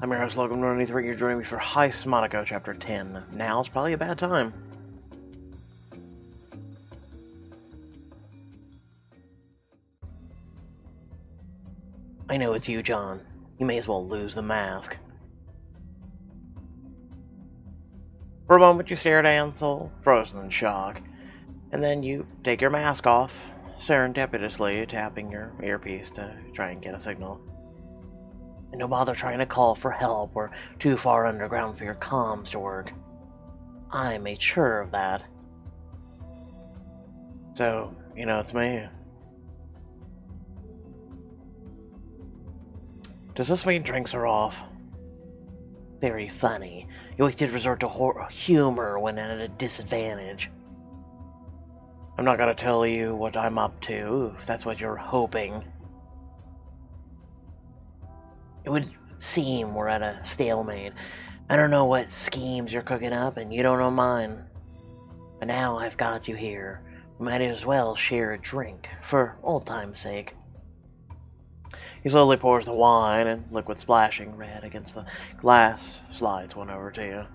I'm your host, Logan 183. You're joining me for Heist, Monaco, Chapter 10. Now's probably a bad time. I know it's you, John. You may as well lose the mask. For a moment, you stare at Ansel, frozen in shock. And then you take your mask off, serendipitously tapping your earpiece to try and get a signal. And don't bother trying to call for help. We're too far underground for your comms to work. I made sure of that. So, you know, it's me. Does this mean drinks are off? Very funny. You always did resort to humor when at a disadvantage. I'm not gonna tell you what I'm up to, if that's what you're hoping. It would seem we're at a stalemate. I don't know what schemes you're cooking up, and you don't know mine. But now I've got you here. We might as well share a drink, for old time's sake. He slowly pours the wine, and liquid splashing red against the glass slides one over to you.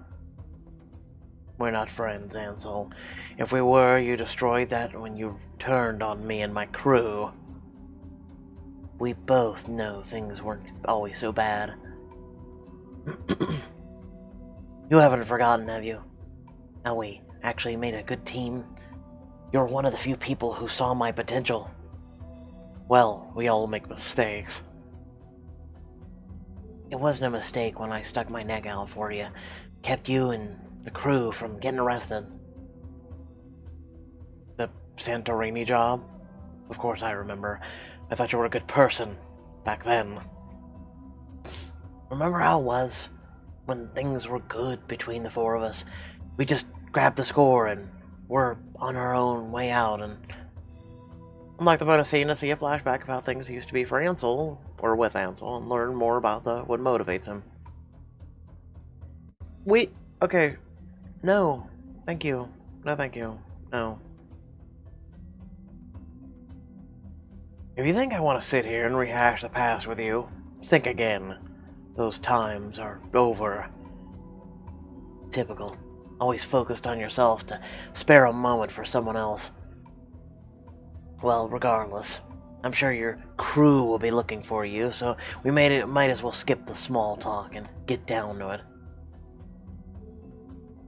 We're not friends, Ansel. If we were, you destroyed that when you turned on me and my crew. We both know things weren't always so bad. You haven't forgotten, have you? How we actually made a good team? You're one of the few people who saw my potential. Well, we all make mistakes. It wasn't a mistake when I stuck my neck out for you. Kept you and the crew from getting arrested. The Santorini job? Of course I remember. I thought you were a good person back then. Remember how it was? When things were good between the four of us. We just grabbed the score and we're on our own way out, and unlike the bonus scene, to see a flashback of how things used to be for Ansel, or with Ansel, and learn more about what motivates him. Okay. No. Thank you. No, thank you. No. If you think I want to sit here and rehash the past with you, think again. Those times are over. Typical. Always focused on yourself to spare a moment for someone else. Well, regardless, I'm sure your crew will be looking for you, so we might as well skip the small talk and get down to it.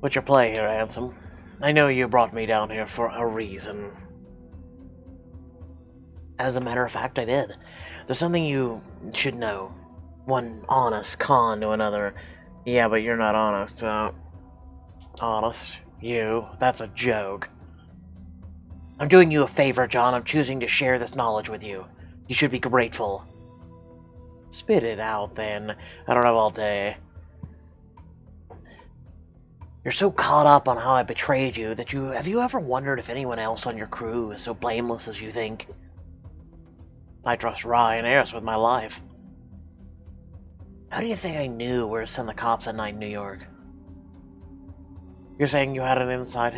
What's your play here, handsome? I know you brought me down here for a reason. As a matter of fact, I did. There's something you should know. One honest con to another. Yeah, but you're not honest. Honest? You? That's a joke. I'm doing you a favor, John. I'm choosing to share this knowledge with you. You should be grateful. Spit it out, then. I don't have all day. You're so caught up on how I betrayed you that have you ever wondered if anyone else on your crew is so blameless as you think? I trust Ryan Ayers with my life. How do you think I knew where to send the cops at night in New York? You're saying you had an inside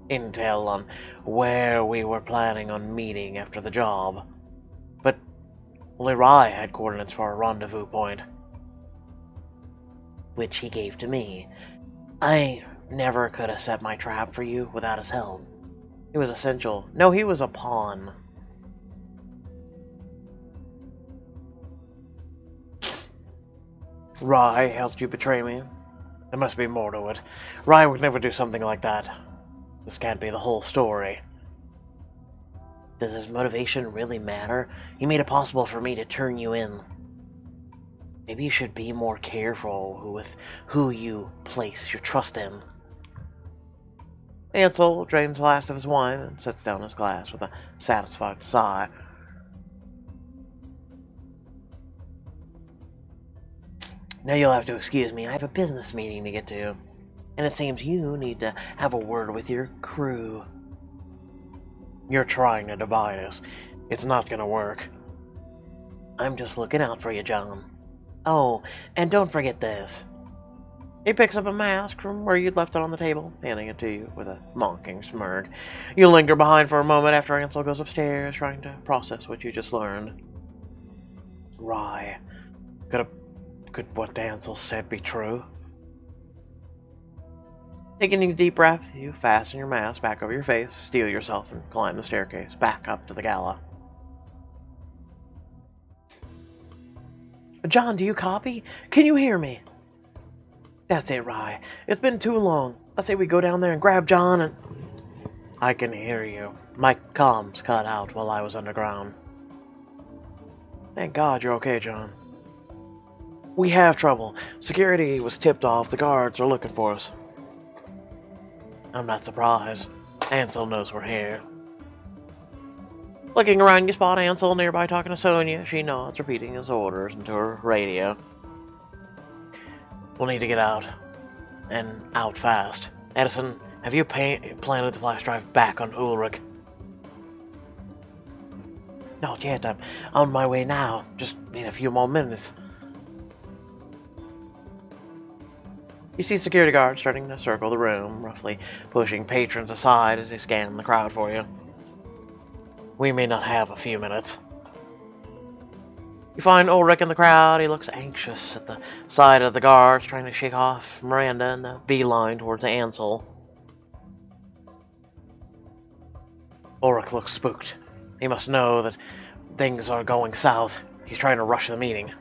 intel on where we were planning on meeting after the job. But only Rye had coordinates for our rendezvous point, which he gave to me. I never could have set my trap for you without his help. It was essential. No, he was a pawn. Rye helped you betray me. There must be more to it. Rye would never do something like that. This can't be the whole story. Does his motivation really matter? He made it possible for me to turn you in. Maybe you should be more careful with who you place your trust in. Ansel drains the last of his wine and sets down his glass with a satisfied sigh. Now you'll have to excuse me. I have a business meeting to get to. And it seems you need to have a word with your crew. You're trying to divide us. It's not gonna work. I'm just looking out for you, John. Oh, and don't forget this. He picks up a mask from where you'd left it on the table, handing it to you with a mocking smirk. You linger behind for a moment after Ansel goes upstairs, trying to process what you just learned. Rye. Could what Ansel said be true? Taking a deep breath, you fasten your mask back over your face, steel yourself, and climb the staircase back up to the gala. John, do you copy? Can you hear me? That's it, Rye. It's been too long. I say we go down there and grab John and... I can hear you. My comms cut out while I was underground. Thank God you're okay, John. We have trouble. Security was tipped off. The guards are looking for us. I'm not surprised. Ansel knows we're here. Looking around, you spot Ansel nearby talking to Sonia. She nods, repeating his orders into her radio. We'll need to get out. And out fast. Edison, have you planted the flash drive back on Ulrich? Not yet. I'm on my way now. Just need a few more minutes. You see security guards starting to circle the room, roughly pushing patrons aside as they scan the crowd for you. We may not have a few minutes. You find Ulrich in the crowd. He looks anxious at the side of the guards, trying to shake off Miranda in the beeline towards Ansel. Ulrich looks spooked. He must know that things are going south. He's trying to rush the meeting.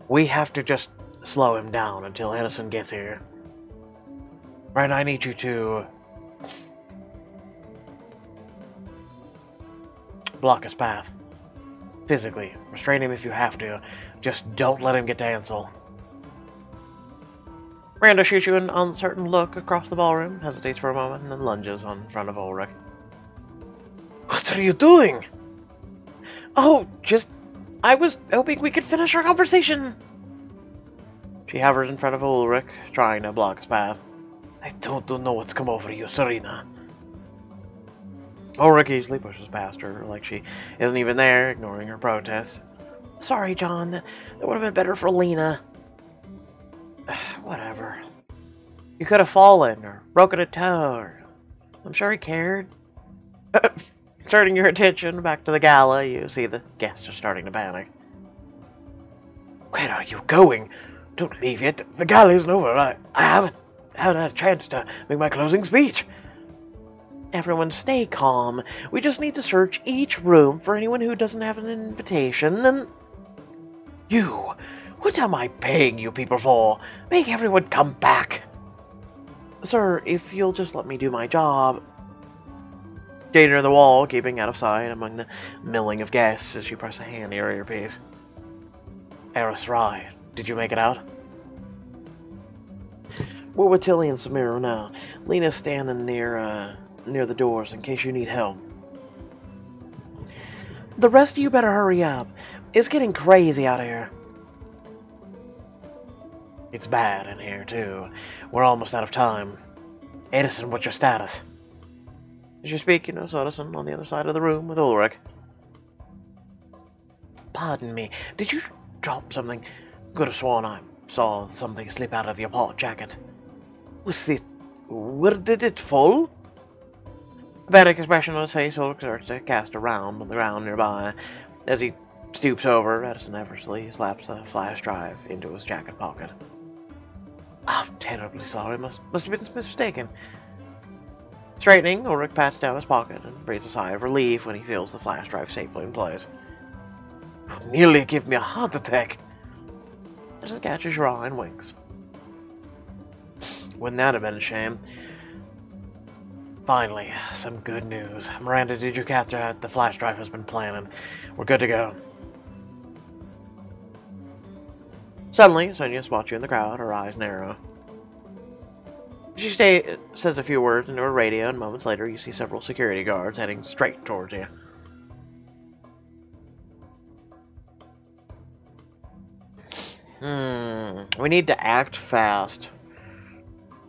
We have to just slow him down until Edison gets here. Right, I need you to block his path. Physically. Restrain him if you have to. Just don't let him get to Ansel. Miranda shoots you an uncertain look across the ballroom, hesitates for a moment, and then lunges in front of Ulrich. What are you doing? Oh, I was hoping we could finish our conversation. She hovers in front of Ulrich, trying to block his path. I don't know what's come over you, Serena. Ulrich easily pushes past her, like she isn't even there, ignoring her protests. Sorry, John. That would have been better for Lena. Whatever. You could have fallen, or broken a toe, or... I'm sure he cared. Turning your attention back to the gala, you see the guests are starting to panic. Where are you going? Don't leave yet. The gala isn't over. I haven't had a chance to make my closing speech. Everyone stay calm. We just need to search each room for anyone who doesn't have an invitation, and... You! What am I paying you people for? Make everyone come back! Sir, if you'll just let me do my job... Stay near the wall, keeping out of sight among the milling of guests as you press a hand near your earpiece. Eris Rye, did you make it out? We're with Tilly and Samira now. Lena's standing near the doors in case you need help. The rest of you better hurry up. It's getting crazy out here. It's bad in here, too. We're almost out of time. Edison, what's your status? As you speak, you notice Edison on the other side of the room with Ulrich. Pardon me, did you drop something? Could have sworn I saw something slip out of your port jacket. Where did it fall? A panic expression on his face, Ulrich starts to cast around on the ground nearby. As he stoops over, Edison effortlessly slaps the flash drive into his jacket pocket. I'm terribly sorry. Must have been mistaken. Straightening, Ulrich pats down his pocket and breathes a sigh of relief when he feels the flash drive safely in place. Nearly give me a heart attack. Edison catches your eye and winks. Wouldn't that have been a shame? Finally, some good news. Miranda, did you capture that? The flash drive has been planted. We're good to go. Suddenly, Sonia spots you in the crowd, her eyes narrow. She says a few words into her radio, and moments later you see several security guards heading straight towards you. We need to act fast.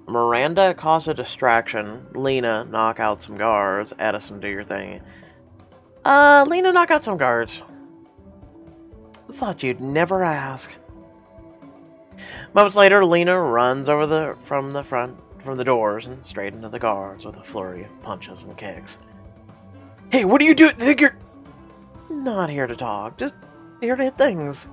Miranda cause a distraction. Lena knock out some guards. Edison, do your thing. Lena knock out some guards. Thought you'd never ask. Moments later, Lena runs over from the doors and straight into the guards with a flurry of punches and kicks. Hey, what are you doing? Think you're... Not here to talk, just here to hit things.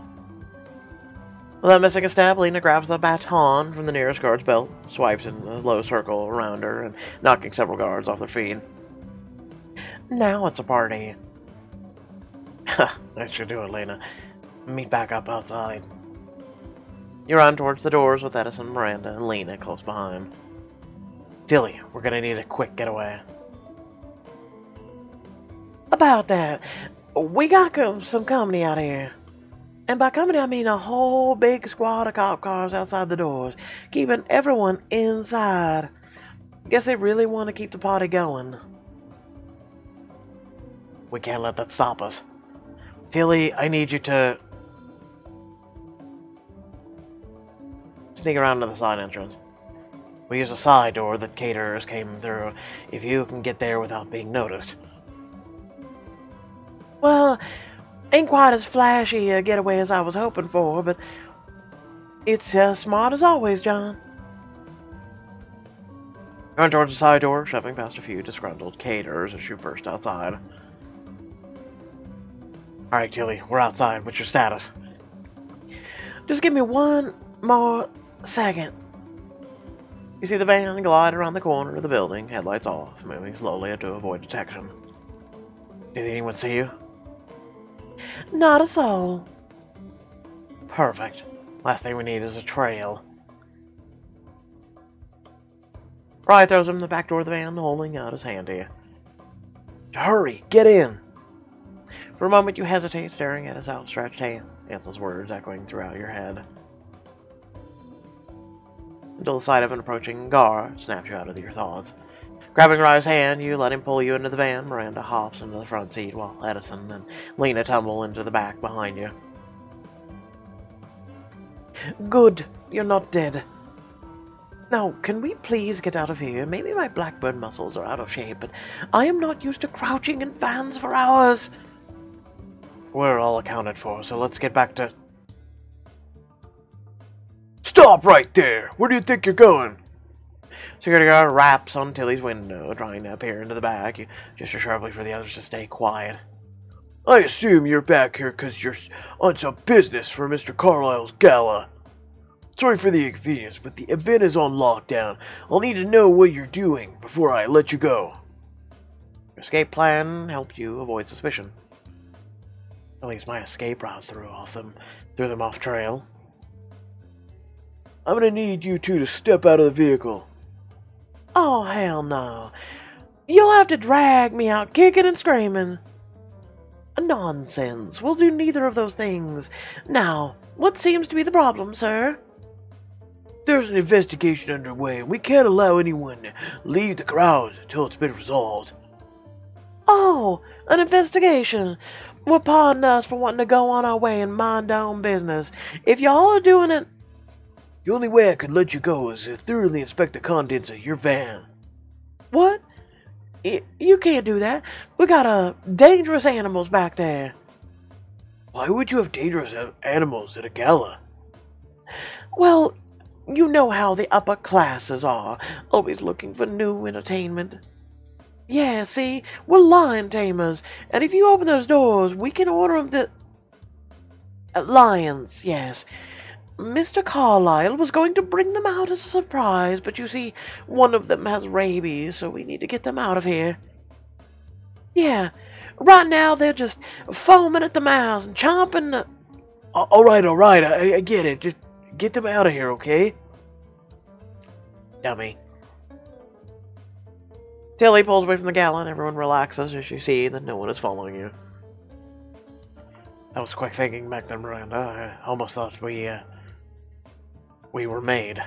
Without missing a step, Lena grabs the baton from the nearest guard's belt, swipes in a low circle around her, and knocking several guards off their feet. Now it's a party. That should do it, Lena. Meet back up outside. You run towards the doors with Edison, Miranda, and Lena close behind. Tilly, we're gonna need a quick getaway. About that, we got some company out here. And by company, I mean a whole big squad of cop cars outside the doors, keeping everyone inside. Guess they really want to keep the party going. We can't let that stop us. Tilly, I need you to sneak around to the side entrance. We use a side door that caterers came through, if you can get there without being noticed. Well, ain't quite as flashy a getaway as I was hoping for, but it's as smart as always, John. Run towards the side door, shoving past a few disgruntled caterers as you burst outside. Alright, Tilly, we're outside. What's your status? Just give me one more second. You see the van glide around the corner of the building, headlights off, moving slowly to avoid detection. Did anyone see you? Not a soul. Perfect. Last thing we need is a trail. Ryan throws him in the back door of the van, holding out his hand to you. Hurry, get in! For a moment you hesitate, staring at his outstretched hand, Ansel's words echoing throughout your head. Until the sight of an approaching guard snaps you out of your thoughts. Grabbing Ryan's hand, you let him pull you into the van. Miranda hops into the front seat while Edison and Lena tumble into the back behind you. Good, you're not dead. Now, can we please get out of here? Maybe my blackbird muscles are out of shape, but I am not used to crouching in vans for hours. We're all accounted for, so let's get back to... Stop right there! Where do you think you're going? Security guard raps on Tilly's window, trying to peer into the back. You gesture sharply for the others to stay quiet. I assume you're back here because you're on some business for Mr. Carlisle's gala. Sorry for the inconvenience, but the event is on lockdown. I'll need to know what you're doing before I let you go. Your escape plan helped you avoid suspicion. At least my escape routes threw them off trail. I'm gonna need you two to step out of the vehicle. Oh, hell no. You'll have to drag me out kicking and screaming. Nonsense. We'll do neither of those things. Now, what seems to be the problem, sir? There's an investigation underway, and we can't allow anyone to leave the crowd until it's been resolved. Oh, an investigation. Well, pardon us for wanting to go on our way and mind our own business. If y'all are doing it... The only way I could let you go is to thoroughly inspect the contents of your van. What? You can't do that. We got dangerous animals back there. Why would you have dangerous animals at a gala? Well, you know how the upper classes are, always looking for new entertainment. Yeah, see, we're lion tamers, and if you open those doors, we can order them to... lions, yes. Mr. Carlyle was going to bring them out as a surprise, but you see, one of them has rabies, so we need to get them out of here. Yeah, right now they're just foaming at the mouths and chomping... All right, I get it. Just get them out of here, okay? Dummy. Tilly pulls away from the gallon. Everyone relaxes as you see that no one is following you. That was quick thinking back then, Miranda. I almost thought we were made.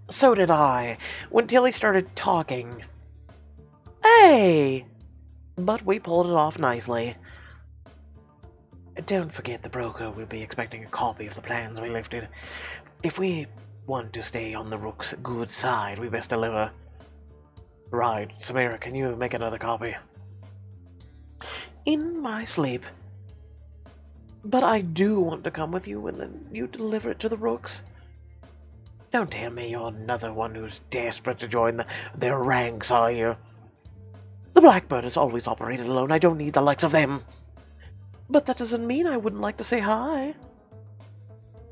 So did I, when Tilly started talking. Hey! But we pulled it off nicely. Don't forget the broker will be expecting a copy of the plans we lifted. If we want to stay on the Rook's good side, we best deliver. Right, Samira, can you make another copy? In my sleep. But I do want to come with you and then you deliver it to the Rooks. Don't tell me you're another one who's desperate to join their ranks, are you? The Blackbird has always operated alone. I don't need the likes of them. But that doesn't mean I wouldn't like to say hi.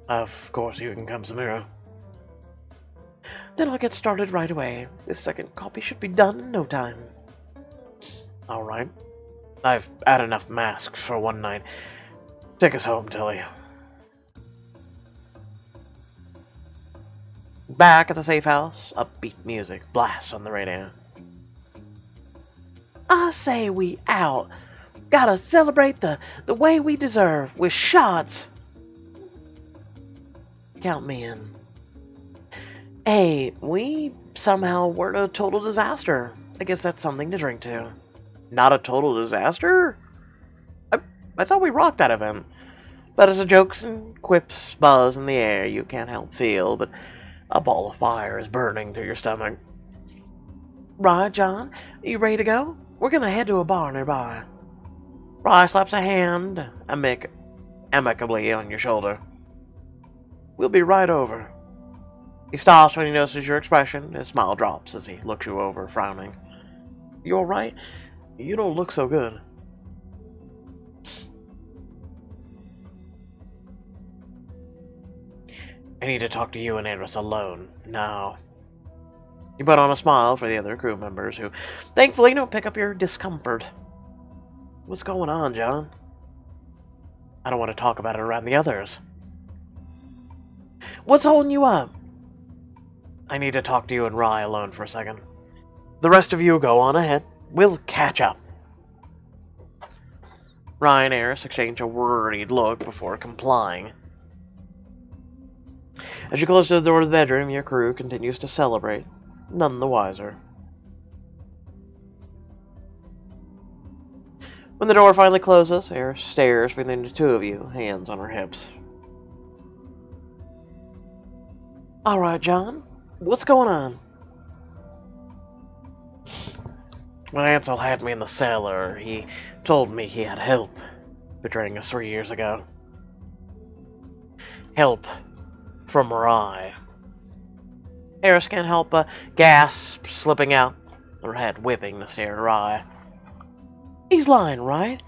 Of course you can come, Samira. Then I'll get started right away. This second copy should be done in no time. Alright. I've had enough masks for one night. Take us home, Tilly. Back at the safe house, upbeat music blasts on the radio. I say we out. Gotta celebrate the way we deserve, with shots. Count me in. Hey, we somehow were a total disaster. I guess that's something to drink to. Not a total disaster? I thought we rocked that event. But as the jokes and quips buzz in the air, you can't help feel, but a ball of fire is burning through your stomach. Right, John? You ready to go? We're gonna head to a bar nearby. Rye slaps a hand amicably on your shoulder. We'll be right over. He stops when he notices your expression. His smile drops as he looks you over, frowning. You alright? You don't look so good. I need to talk to you and Andrus alone, now. You put on a smile for the other crew members, who thankfully don't pick up your discomfort. What's going on, John? I don't want to talk about it around the others. What's holding you up? I need to talk to you and Rye alone for a second. The rest of you go on ahead. We'll catch up. Rye and Eris exchange a worried look before complying. As you close to the door of the bedroom, your crew continues to celebrate, none the wiser. When the door finally closes, Eris stares between the two of you, hands on her hips. Alright, John. What's going on? When Ansel had me in the cellar, he told me he had help betraying us 3 years ago. Help from Rye. Eris can't help but gasp, slipping out, her head whipping to stare at Rye. He's lying, right?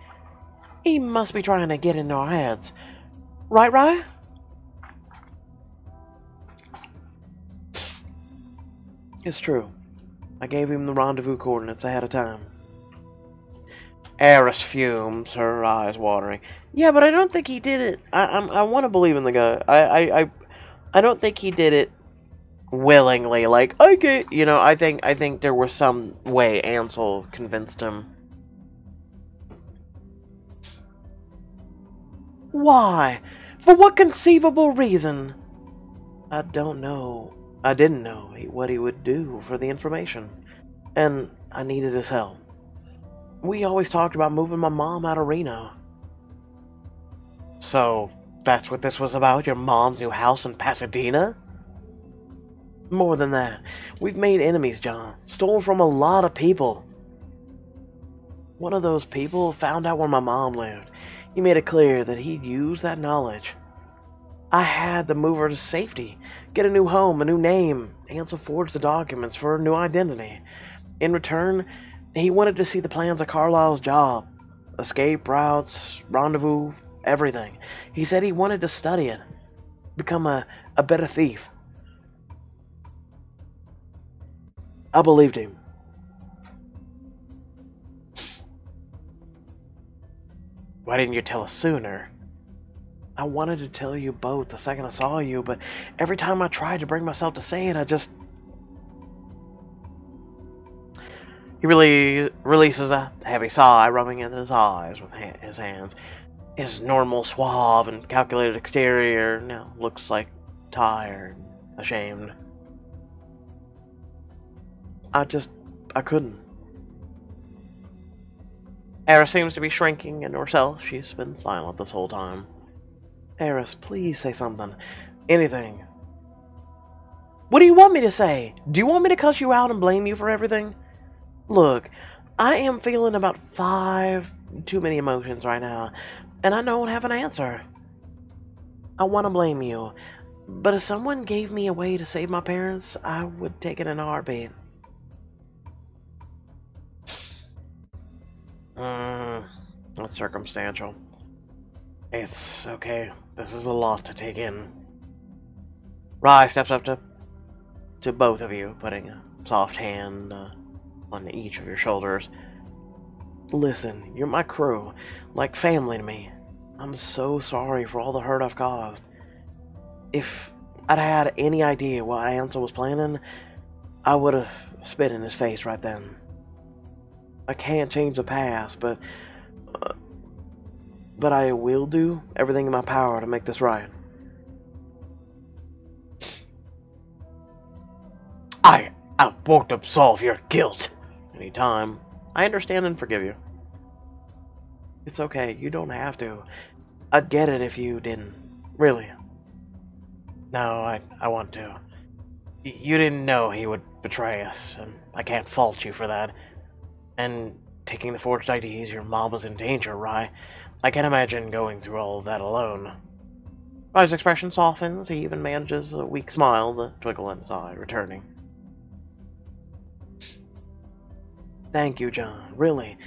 He must be trying to get into our heads. Right, Rye? It's true. I gave him the rendezvous coordinates ahead of time. Eris fumes, her eyes watering. Yeah, but I don't think he did it. I want to believe in the guy. I don't think he did it willingly. Like, okay, you know, I think there was some way Ansel convinced him. Why? For what conceivable reason? I don't know. I didn't know what he would do for the information, and I needed his help. We always talked about moving my mom out of Reno. So, that's what this was about? Your mom's new house in Pasadena? More than that. We've made enemies, John. Stolen from a lot of people. One of those people found out where my mom lived. He made it clear that he'd use that knowledge. I had to move her to safety, get a new home, a new name. Ansel forged the documents for a new identity. In return, he wanted to see the plans of Carlisle's job. Escape routes, rendezvous, everything. He said he wanted to study it, become a better thief. I believed him. Why didn't you tell us sooner? I wanted to tell you both the second I saw you, but every time I tried to bring myself to say it, I just... He really releases a heavy sigh, rubbing at his eyes with his hands. His normal, suave, and calculated exterior now looks like tired, ashamed. I couldn't. Eris seems to be shrinking into herself. She's been silent this whole time. Eris, please say something. Anything. What do you want me to say? Do you want me to cuss you out and blame you for everything? Look, I am feeling about 5 too many emotions right now, and I don't have an answer. I want to blame you, but if someone gave me a way to save my parents, I would take it in a heartbeat. That's circumstantial. It's okay. This is a lot to take in. Rye steps up to both of you, putting a soft hand on each of your shoulders. Listen, you're my crew, like family to me. I'm so sorry for all the hurt I've caused. If I'd had any idea what Ansel was planning, I would have spit in his face right then. I can't change the past, but I will do everything in my power to make this right. I won't absolve your guilt anytime. I understand and forgive you. It's okay, you don't have to. I'd get it if you didn't. Really. No, I want to. You didn't know he would betray us, and I can't fault you for that. And taking the forged IDs, your mom was in danger, Rye. I can't imagine going through all of that alone. Rye's expression softens, he even manages a weak smile, the twinkle in his eye returning. Thank you, John, really.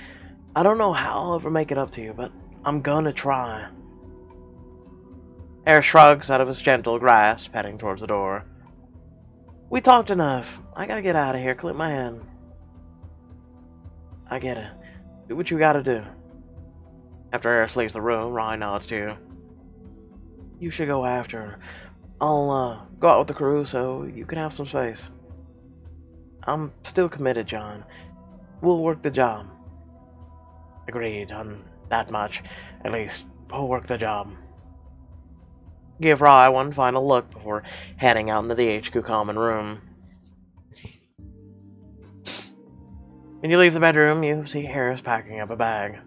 I don't know how I'll ever make it up to you, but I'm gonna try. Air shrugs out of his gentle grasp, heading towards the door. We talked enough. I gotta get out of here, clip my hand. I get it. Do what you gotta do. After Eris leaves the room, Ryan nods to you. You should go after her. I'll go out with the crew so you can have some space. I'm still committed, John. We'll work the job. Agreed on that much. At least, we'll work the job. Give Rye one final look before heading out into the HQ common room. When you leave the bedroom, you see Harris packing up a bag.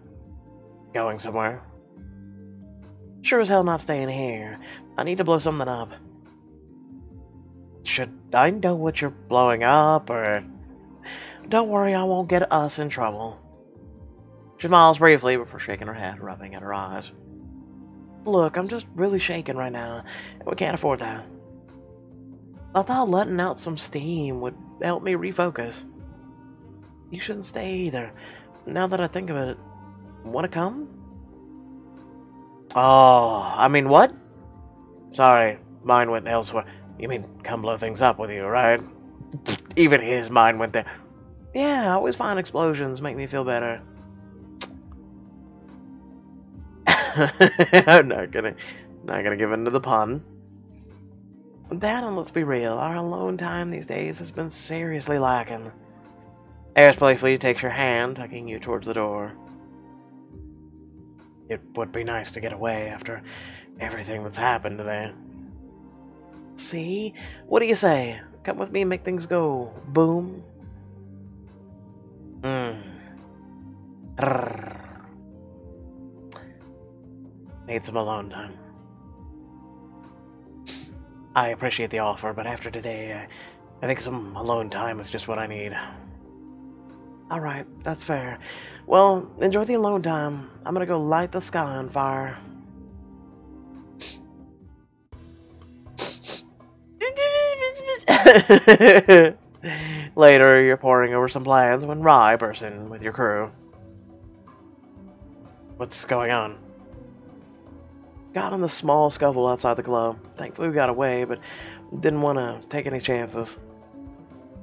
Going somewhere. Sure as hell not staying here. I need to blow something up. Should I know what you're blowing up, or... Don't worry, I won't get us in trouble. She smiles briefly before shaking her head, rubbing at her eyes. Look, I'm just really shaken right now, and we can't afford that. I thought letting out some steam would help me refocus. You shouldn't stay either. Now that I think of it, wanna come? Oh, I mean, what? Sorry, mine went elsewhere. You mean come blow things up with you, right? Even his mind went there. Yeah, I always find explosions make me feel better. I'm not gonna give in to the pun. That, and let's be real, our alone time these days has been seriously lacking. Eris playfully takes your hand, tugging you towards the door. It would be nice to get away after everything that's happened today. See? What do you say? Come with me and make things go boom. Need some alone time. I appreciate the offer, but after today, I think some alone time is just what I need. Alright, that's fair. Well, enjoy the alone time. I'm gonna go light the sky on fire. Later, you're poring over some plans when Rye bursts in with your crew. What's going on? Got in the small scuffle outside the club. Thankfully we got away, but didn't want to take any chances.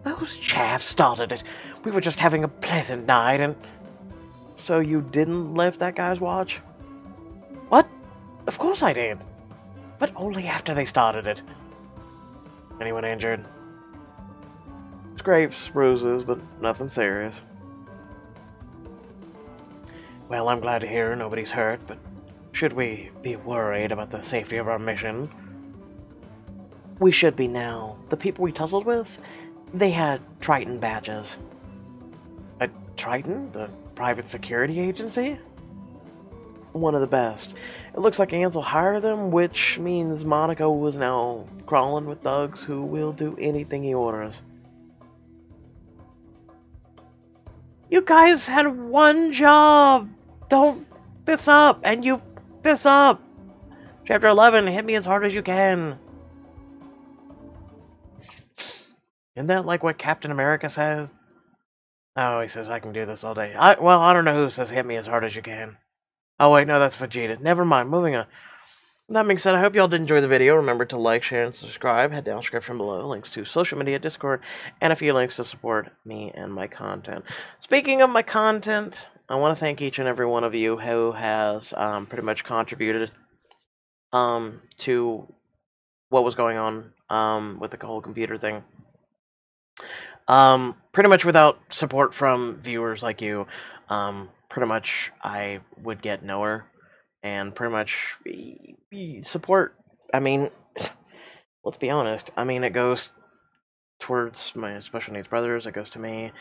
Those chaps started it. We were just having a pleasant night, and... So you didn't lift that guy's watch? What? Of course I did. But only after they started it. Anyone injured? Scrapes, bruises, but nothing serious. Well, I'm glad to hear nobody's hurt, but should we be worried about the safety of our mission? We should be now. The people we tussled with, they had Triton badges. A Triton? The private security agency? One of the best. It looks like Ansel hired them, which means Monaco was now crawling with thugs who will do anything he orders. You guys had one job! Don't this up, and you this up! Chapter 11, hit me as hard as you can. Isn't that like what Captain America says? Oh, he says I can do this all day. Well, I don't know who says hit me as hard as you can. Oh wait, no, that's Vegeta. Never mind, moving on. That being said, I hope y'all did enjoy the video. Remember to like, share, and subscribe. Head down in the description below. Links to social media, Discord, and a few links to support me and my content. Speaking of my content, I want to thank each and every one of you who has pretty much contributed to what was going on with the whole computer thing. Pretty much without support from viewers like you, pretty much I would get nowhere. And pretty much support, I mean, let's be honest. I mean, it goes towards my special needs brothers. It goes to me.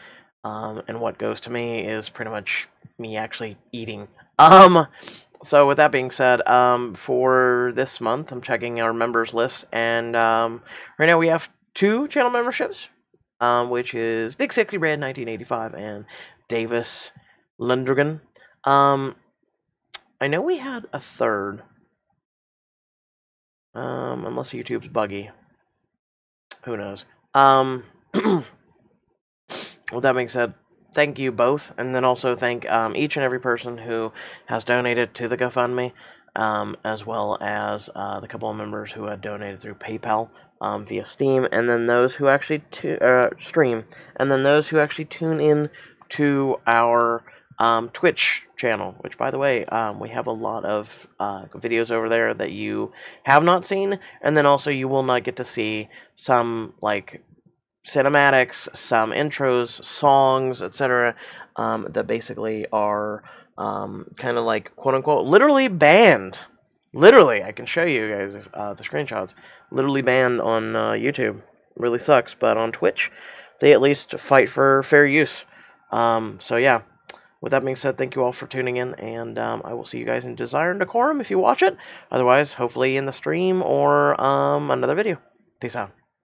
And what goes to me is pretty much me actually eating. So with that being said, for this month, I'm checking our members list, and right now we have 2 channel memberships, which is Big Sexy Red 1985 and Davis Lundgren. I know we had a third, unless YouTube's buggy. Who knows? With that being said, thank you both, and then also thank each and every person who has donated to the GoFundMe, as well as the couple of members who had donated through PayPal via Steam, and then those who actually stream, and then those who actually tune in to our Twitch channel, which, by the way, we have a lot of videos over there that you have not seen, and then also you will not get to see some, like, cinematics, some intros, songs, etc., that basically are kind of like, quote-unquote, literally banned. Literally, I can show you guys the screenshots. Literally banned on YouTube. Really sucks, but on Twitch, they at least fight for fair use. So yeah, with that being said, thank you all for tuning in, and I will see you guys in Desire and Decorum if you watch it. Otherwise, hopefully in the stream or another video. Peace out.